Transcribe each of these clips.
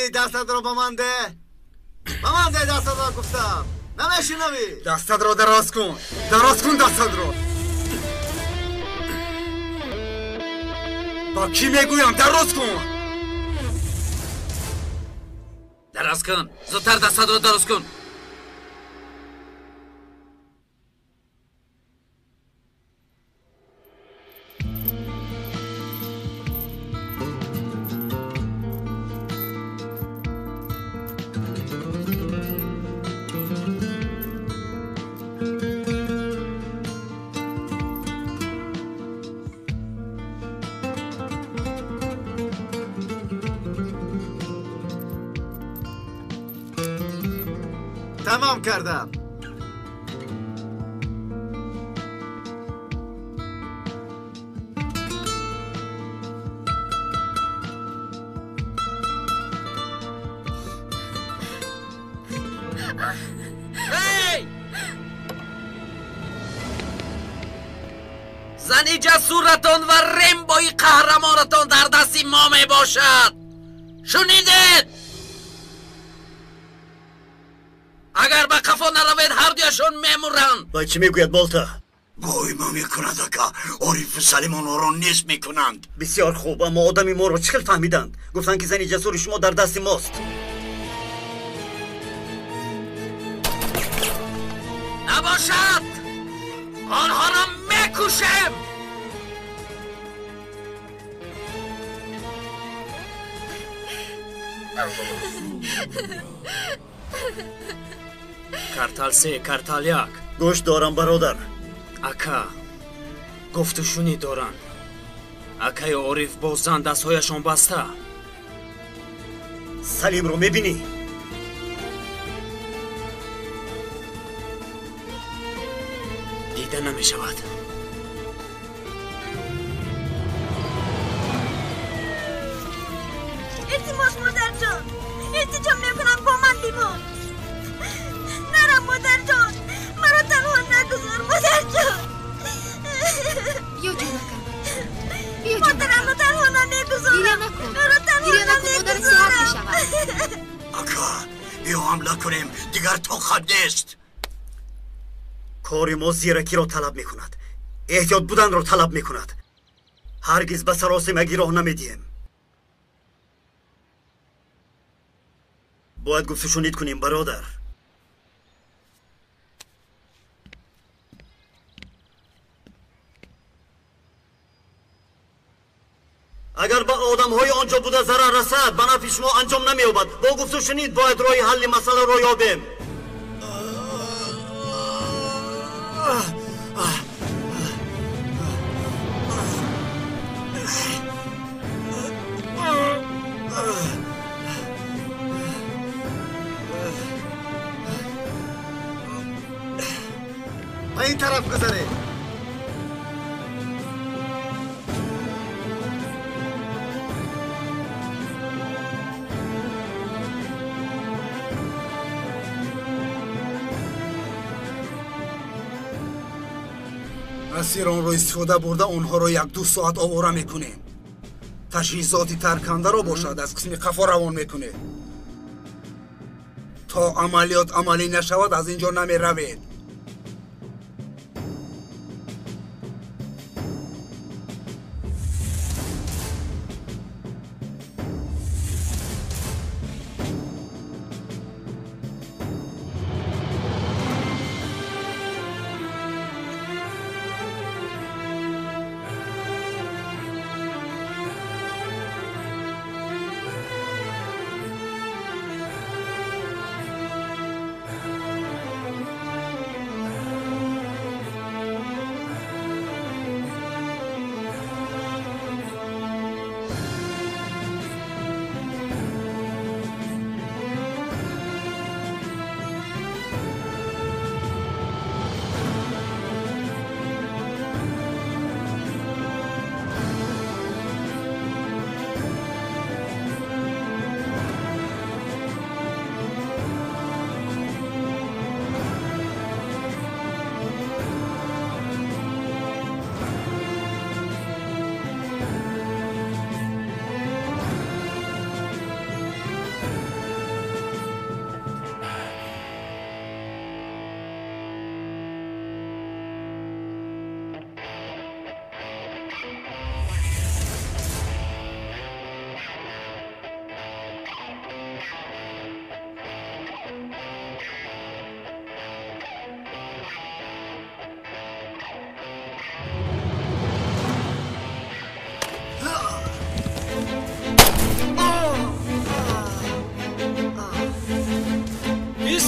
دستت رو به من ده. به من ده دستت رو گفتم. نمیشنوی. دستت رو دراز کن. دراز کن دستت رو. با کی میگویم دراز کن. دراز کن. زودتر دستت رو دراز کن. تمام کردم. زنی جسورتان و رمبوی قهرمانتان در دستی ما می باشد. شنیدید؟ اگر به قفا نروید هر دویشون میمورند. با چی میگوید بالتا؟ وای ما میکنند اکا عارف سلیمان را نیست میکنند. بسیار خوب، اما آدمی ما را چخل فهمیدند؟ گفتند که زنی جسور شما در دست ماست. نباشد، آنها را میکشم. کارتال 3 کارتال 1 گوش دارم برادر. اکا گفتشونی دارن. اکای عارف بازن دستهایشان بسته. سلیم رو میبینی؟ دیده نمیشود. التماس مادر جان، التجا میکنم با من بیمون. نرم مادر جان، مرا تنها نگذار مادر جان. بیا جانکم، بیا مادرم رو تنها نمیگذارم. گریه نکن، مرا تنها گریه نکن، مادر صحت میشود. اکا بیا حمله کنیم، دیگر طاقت نیست. کار ما زیرکی را طلب میکند، احتیاط بودن را طلب میکند. هرگز به سراسیمگی راه نمیدیم. باید گفتشونید کنیم برادر. اگر به آدم های آنجا بوده ضرر رسد به نفع شما انجام نمی‌یابد. با گفتشونید باید راه حل مسئله را یابیم. به این طرف گذاره. اسیران رو استفاده برده اونها رو 1-2 ساعت آواره میکنیم. تجهیزاتی ترکنده رو باشد از قسم قفا روان میکنه. تا عملیات عملی نشود از اینجا نمی روید.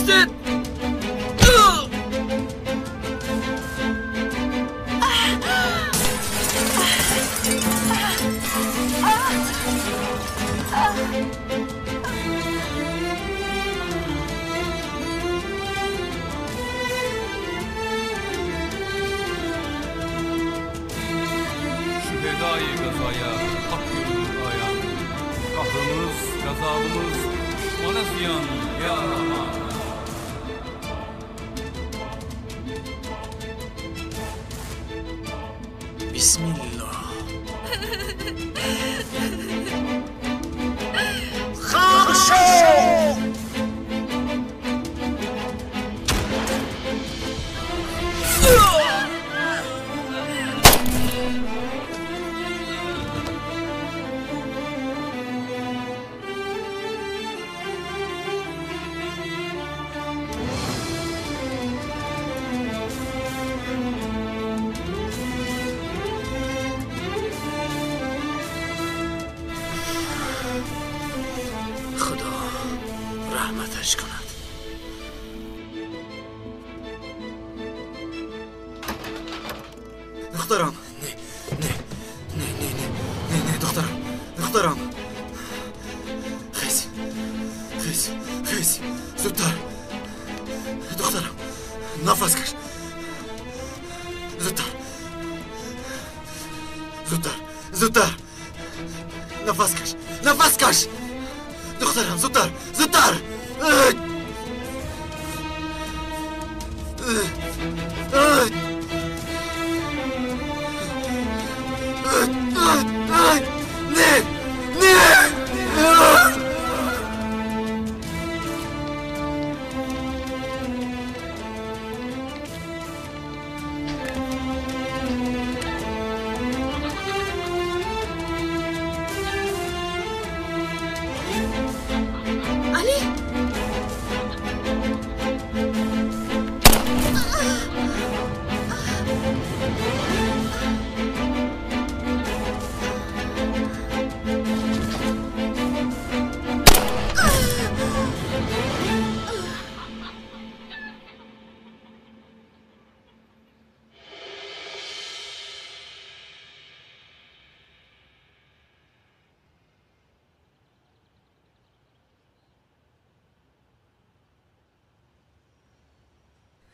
هستید؟ Şühedai gazaya hak yolunu ayan, kahrımız, gazabımız, düşmana ziyan ya Rahman. Bismillah. خدا رحمتش کند. دخترم نه دخترم خیز زودتر دخترم نفس کش زودتر نفس کش دخترم زودتر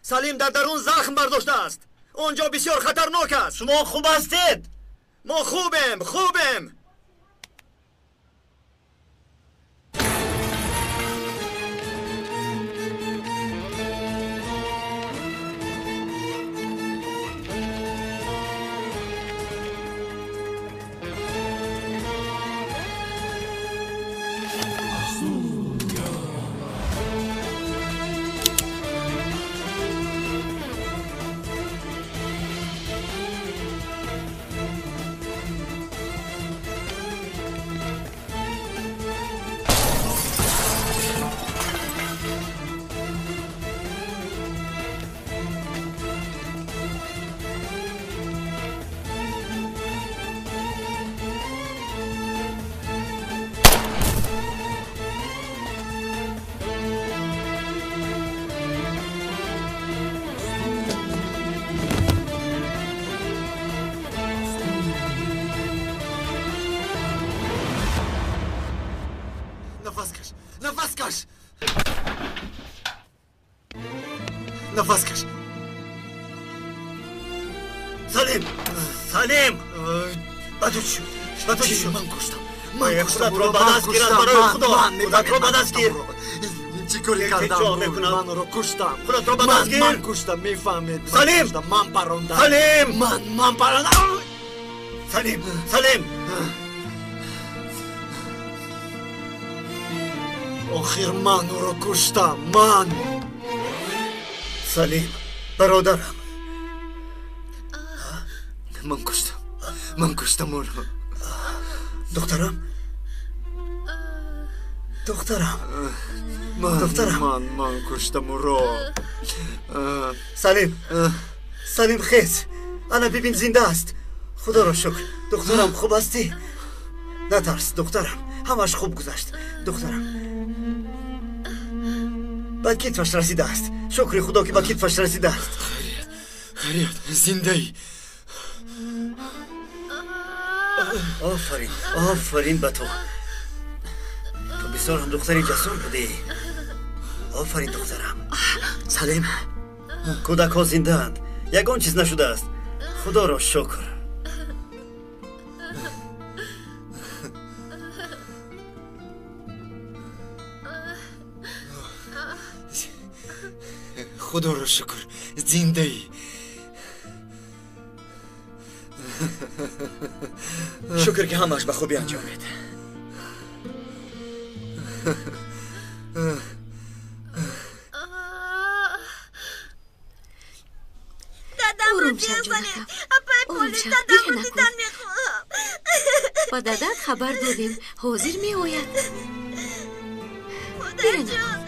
سلیم در درون زخم برداشته است. اونجا بسیار خطرناک است. شما خوب هستید؟ ما خوبیم. نفس کش سلیم بدو شو من کشتم خودت رو به دست گیر. برای خودت رو به دست گیر. چی کاری کردم من رو کشتم. خودت رو به دست گیر. من کشتم میفهمید. سلیم من پروندم. من پروندم. سلیم آخر من رو کشتم. سلیم برادرم من کشتم اون رو. دخترم من کشتم اون رو. سلیم خیز انا ببین زنده است. خدا را شکر. دخترم خوب هستی؟ نترس دخترم، همش خوب گذشت. دخترم به کتفش رسیده است. شکر خدا که به کتفش رسیده است. خیریت زنده ای. آفرین آفرین به تو. تو بسیار هم دختری جسور بودی. آفرین دخترم. سلیم کودک ها زنده اند. یگان چیز نشده است. خدا را شکر. خدا را شکر زنده ای. شکر که همش به خوبی انجامید. با دادت خبر دادیم حاضر می آید. دیره نکن.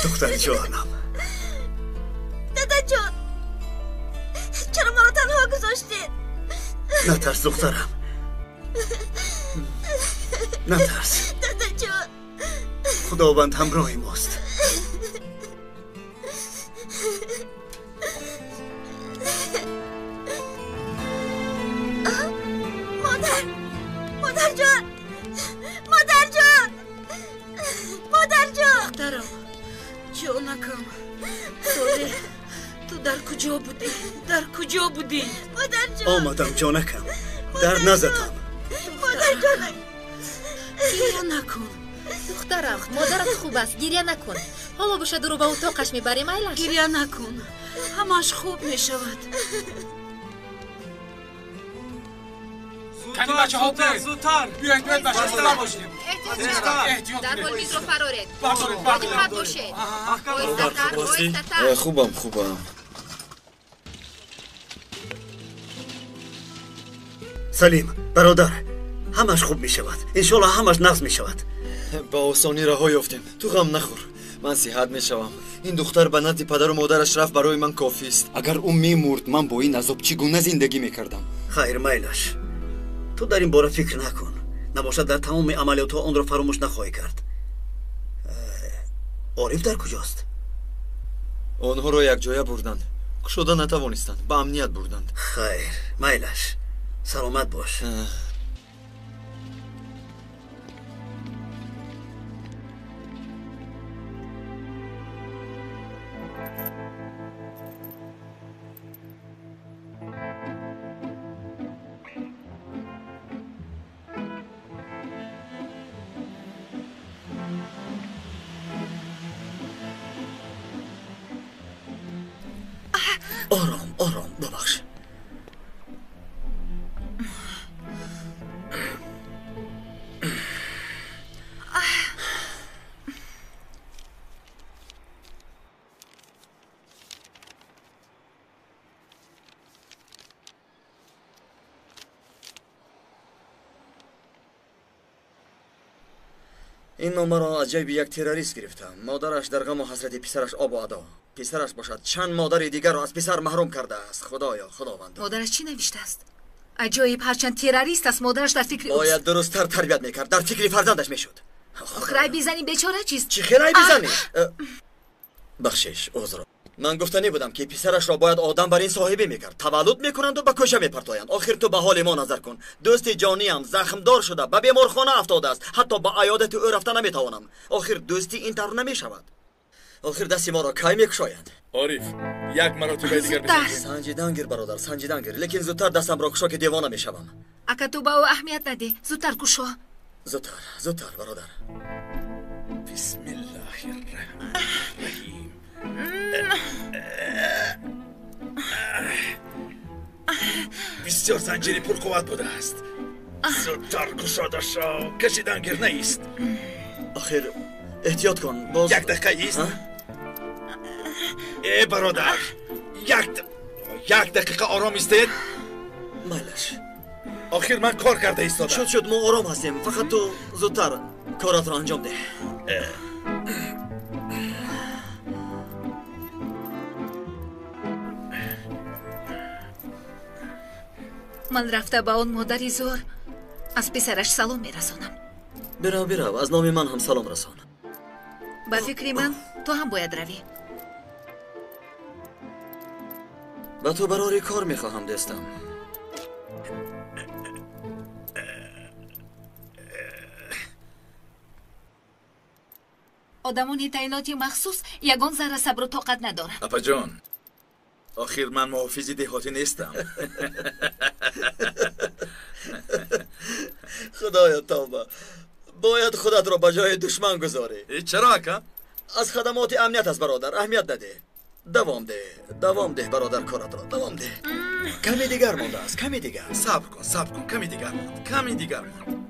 دختر جانم. دادا جان چرا ما رو تنها گذاشتید؟ نترس دخترم. نترس. دادا جان خداوند همراه ماست. مادر جان مادر جان مادر جان. دخترم جانکم ساله تو در کجا بودی؟ در کجا بودی؟ مادر جان آمدم جانکم. در نزدم. مادر جان گریه نکن دخترم مادرت خوب است گریه نکن. حالا باشه رو به اتاقش میبریم ایلش. گریه نکن همش خوب میشود. کنی بچه ها زودتر بیایید باید بچه ها باشیم. احتیاط در حال میز رو فرارید. دقت باشه. خوبم. سلیم برادر همش خوب می شود. انشالله همش نقص می شود. با آسانی رها یافتیم. تو غم نخور. من صحت می شوم. این دختر به نزد پدر و مادرش رفت برای من کافی است. اگر اون میمرد من با این عذاب چگونه زندگی میکردم؟ خیر میلش. تو در این باره فکر نکن. نباشد در تمام عملیات آن را فراموش نخواهی کرد. عارف در کجاست؟ آنها را یک جای بردند. شده نتوانستند. به امنیت بردند. خیر میلش. سلامت باش. آرام ببخش. این نامه را از جیب یک تروریست گرفتم. مادرش در غم و حسرت پسرش آب و ادا. پسرش باشد چند مادر دیگر را از پسر محروم کرده است. خداوند. مادرش چی نوشته است؟ عجایب هرچند تروریست است مادرش در فکر باید درست‌تر تربیت میکرد. در فکر فرزندش میشد. آخر بیزنی بیچاره چیست؟ چی خیلی بیزنی؟ بخشش عذر. من گفتنی بودم که پسرش را باید آدم بر این صاحبی میکرد. تولد میکنند و به کجا میپرتایند. آخر تو به حال ما نظر کن. دوست جانیم زخمدار شده به بیمارخانه افتاده است. حتی با عیادت او رفتن نمیتوانم. آخر دوستی این طور نمیشود. آخر دستی ما را کی میکشایند؟ عارف یک مرتبه دیگر بسنجیم. سنجیدن گیر برادر، سنجیدن گیر، لیکن زودتر دستم را کشا که دیوانه میشوم. اکا تو با او اهمیت نده، زودتر کشو. زودتر برادر. بسم الله الرحمن الرحیم. بسیار زنجیری پرقوت بوده است. زودتر کشاده شو، کشیدن گیر نیست. آخر احتیاط کن، باز 1 دقیقه ایست. ای برادر، یک دقیقه آرام ایستید. مایلش. آخر من کار کرده ایستادم. شد ما آرام هستیم، فقط تو زودتر کارات را انجام ده. من رفته با اون مادری زور از پسرش سلام میرسانم. برو از نام من هم سلام رسان. با فکری من تو هم باید روی. با تو برای کار میخواهم دستم. آدمانی تعیناتی مخصوص یگان ذره صبر و طاقت ندارن. اپا جان، آخر من محافظ دهاتی نیستم. خدایا توبه، باید خودت را به جای دشمن گذاری. چرا اکا؟ از خدمات امنیت است برادر، اهمیت نده. دوام ده برادر، کارت را دوام ده. کمی دیگر مانده است، کمی دیگر. صبر کن، کمی دیگر ماند.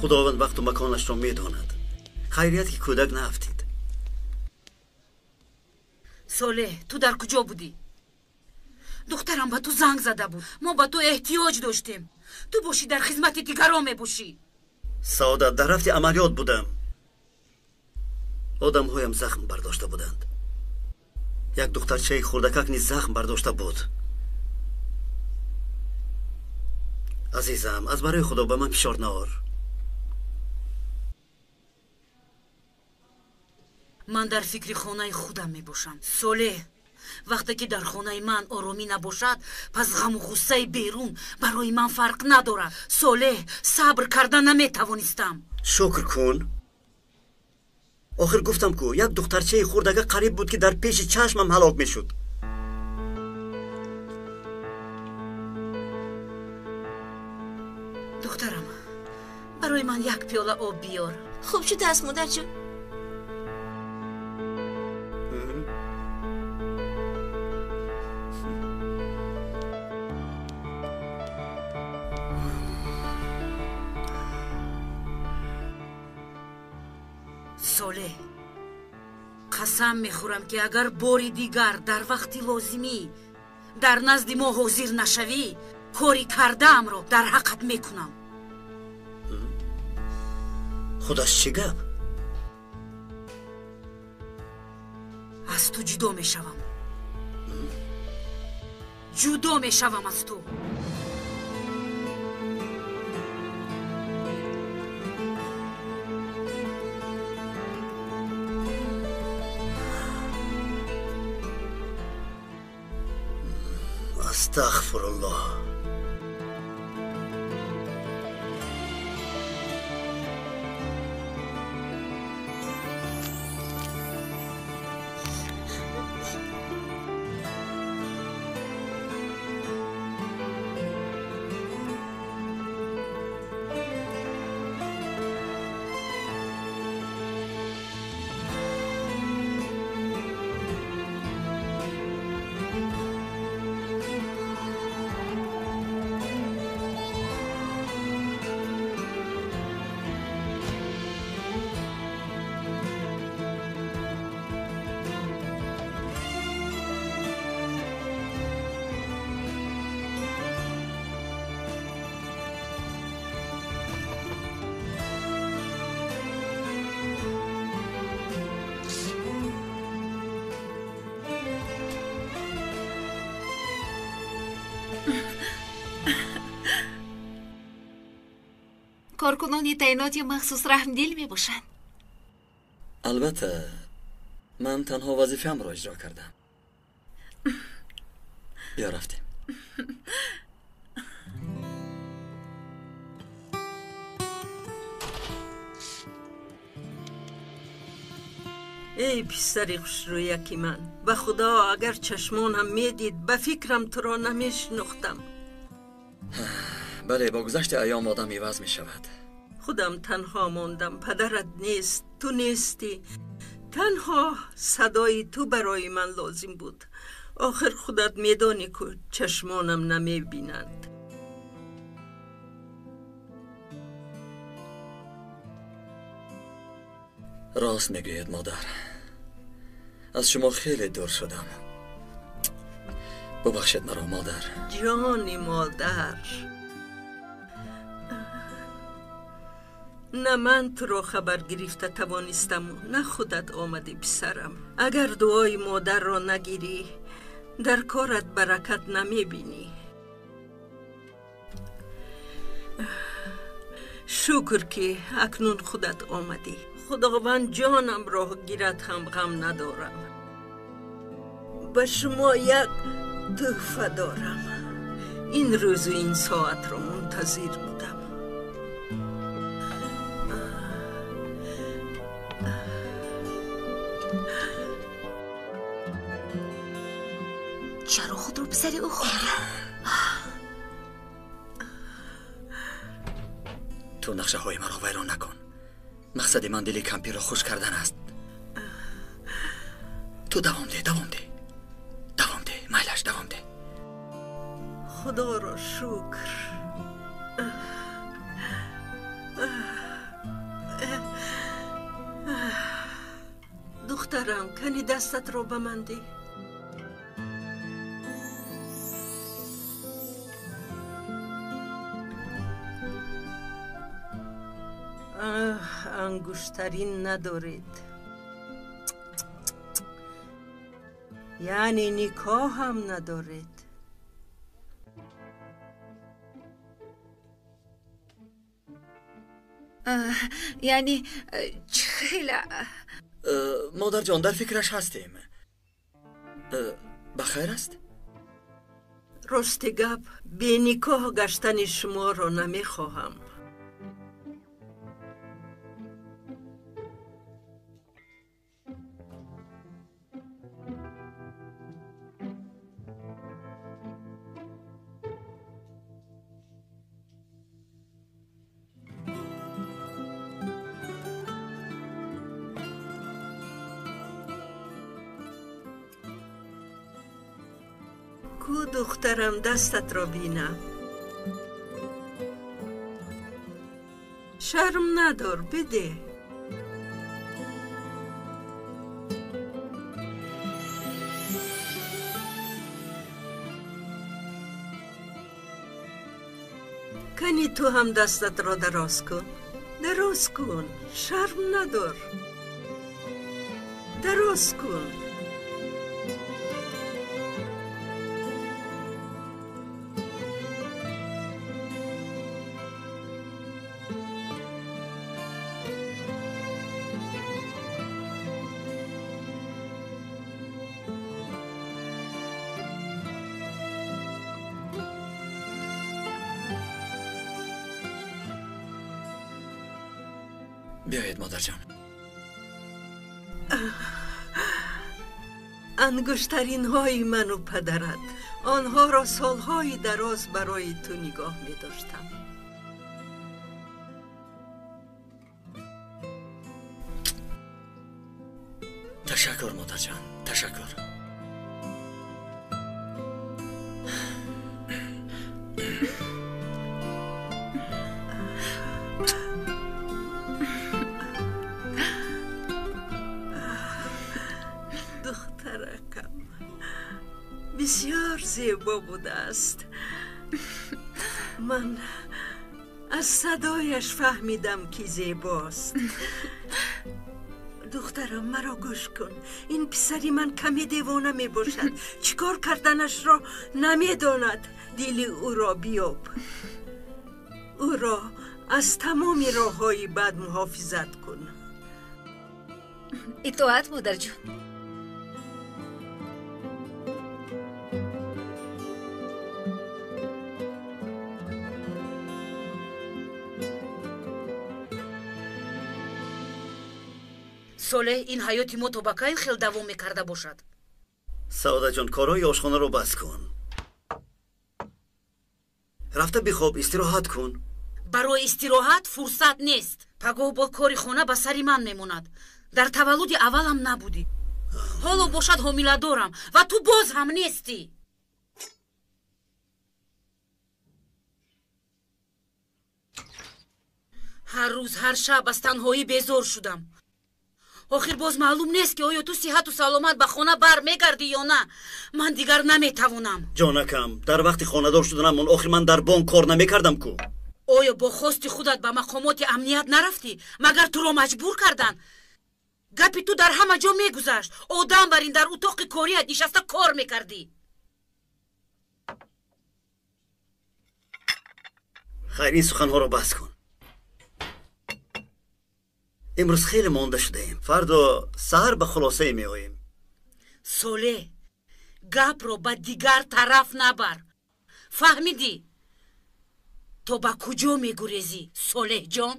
خداوند وقت و مکانش را میداند. خیریت که کودک نافتید. ساله، تو در کجا بودی؟ دخترم با تو زنگ زده بود. ما با تو احتیاج داشتیم. تو باشی در خدمت دیگران میباشی. سعادت، در رفت عملیات بودم. آدم هایم زخم برداشته بودند. یک دخترچه خردکک نیز زخم برداشته بود. عزیزم، از برای خدا به من فشار نار. من در فکر خانه خودم میباشم. ساله، وقتی که در خانه من آرامی نباشد، پس غم و غصه بیرون برای من فرق ندارد. ساله، صبر کردن نمیتوانستم. شکر کن. آخر گفتم که یک دخترچه خردگه قریب بود که در پیش چشمم هلاک میشد. دخترم، برای من یک پیاله آب بیار. خوب شد است مادر جون. ساله، قسم میخورم که اگر باری دیگر در وقتی لازمی در نزد ما حاضر نشوی، کاری کردم رو در حقت میکنم. خودش چی گپ؟ از تو جدا میشوم. جدا میشوم از تو. استغفر الله. کارکنان تعیناتی مخصوص رحمدل می باشند. البته من تنها وظیفه‌ام را اجرا کردم. بیا رفتیم. ای پسری خوشرویکی من، به خدا اگر چشمانم میدید به فکرم تو را نمیشناختم. بله، با گذشت ایام آدم عوض می شود. خودم تنها ماندم، پدرت نیست، تو نیستی. تنها صدای تو برای من لازم بود. آخر خودت میدانی که چشمانم نمیبینند. راست میگوید مادر، از شما خیلی دور شدم. ببخشید مرا مادر. جانی مادر، نه من تو را خبر گرفته توانستم نه خودت آمدی پسرم. اگر دعای مادر را نگیری در کارت برکت نمیبینی. شکر که اکنون خودت آمدی. خداوند جانم را گیرد هم غم ندارم. به شما یک تحفه دارم. این روز و این ساعت را منتظر بودم. چرا خود رو بسر او خوردی؟ تو نقشه های مرا ویران نکن. مقصد من دل کمپی را خوش کردن است. تو دوام ده مایلش دوام ده. خدا را شکر. دخترم کنی دستت را به من ده. انگشترین ندارید، یعنی نکاح هم ندارید. یعنی خیلی مادر جان در فکرش هستیم. بخیر است؟ راست گپ، بی نکاح گشتن شما را نمیخواهم. کو دخترم دستت را بینم. شرم ندار، بده. کنی تو هم دستت را دراز کن. دراز کن، شرم ندار. دراز کن. بیایید مادر جان. انگشترین های من و پدرت، آنها را سالهای دراز برای تو نگاه می داشتم. تشکر مادر جان، تشکر. بسیار زیبا بوده است. من از صدایش فهمیدم که زیباست. دخترم مرا گوش کن. این پسری من کمی دیوانه می باشد. چیکار کردنش را نمی داند. دل او را بیاب. او را از تمام راه های بد محافظت کن. اطاعت مادر جان. солеҳ ин ҳаёти мо то ба кайн хел давом мекарда бошад? саодаҷон, корои ошхонаро бас кун. рафта бихоб, истироҳат кун. барои истироҳат фурсат нест. пагоҳ бо кори хона ба сари ман мемонад. дар таваллуди аввалам набудӣ. ҳоло бошад ҳомиладорам ва ту боз ҳам нестӣ. ҳар рӯз ҳар шаб аз танҳоӣ безор шудам. охир боз маълум нест ки оё ту сиҳату саломат ба хона бармегардӣ ё на. ман дигар наметавонам. ҷонакам, дар вақти хонадор шуданамон охир ман дар бонк кор намекардам ку. оё бо хости худат ба мақомоти амният нарафтӣ? магар туро маҷбур кардан? гапи ту дар ҳама ҷо мегузашт. одам барин дар утоқи корият нишаста кор мекардӣ. хайр, ин суханҳоро бас кун. имрӯз хеле монда шудаем. фардо саҳар ба хулосае меоем. солеҳ, гапро ба дигар тараф набар. фаҳмидӣ? то ба куҷо мегурезӣ, солеҳ-ҷон?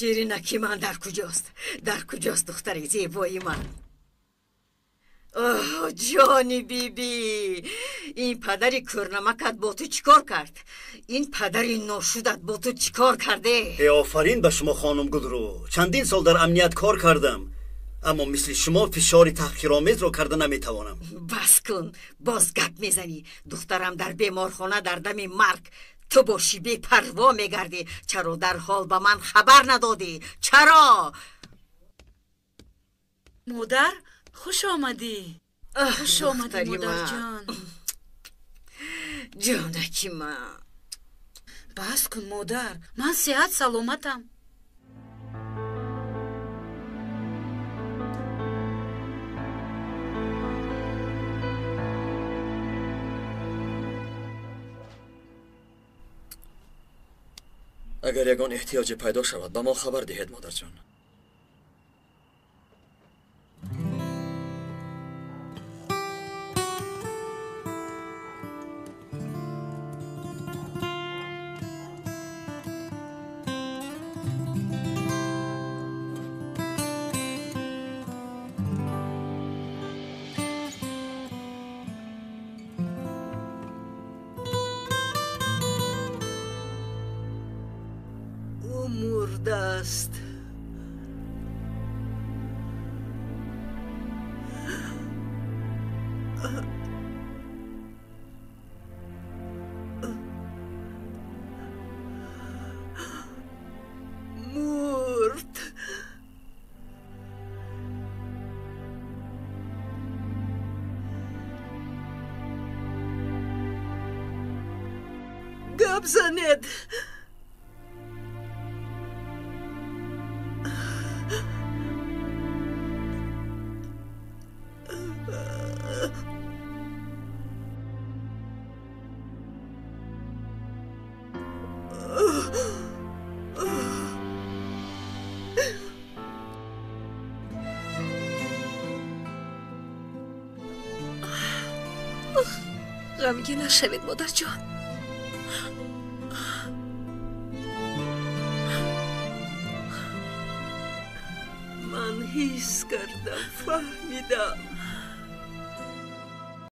شیرینکی من در کجاست؟ در کجاست دختر زیبای من؟ اوه جانی بیبی، این پدری کرنمکت با تو چیکار کرد؟ این پدری ناشودت با تو چیکار کرده؟ آفرین به شما خانم گلرو. چندین سال در امنیت کار کردم، اما مثل شما فشار تحقیرآمیز رو کرده نمیتوانم. بس کن، باز گپ میزنی. دخترم در بیمارخانه در دم مرگ، تو با شیبه پروا میگردی. چرا در حال به من خبر ندادی؟ چرا؟ مادر خوش آمدی. خوش آمدی مادر جان. جانکی من. بس کن مادر، من صحت سلامتم. اگر یگان احتیاجی پیدا شود به ما خبر دهید مادر جان. مرده است. مرد. گپ زنید. غمگین نشوید مادر جان. من حس کردم، فهمیدم.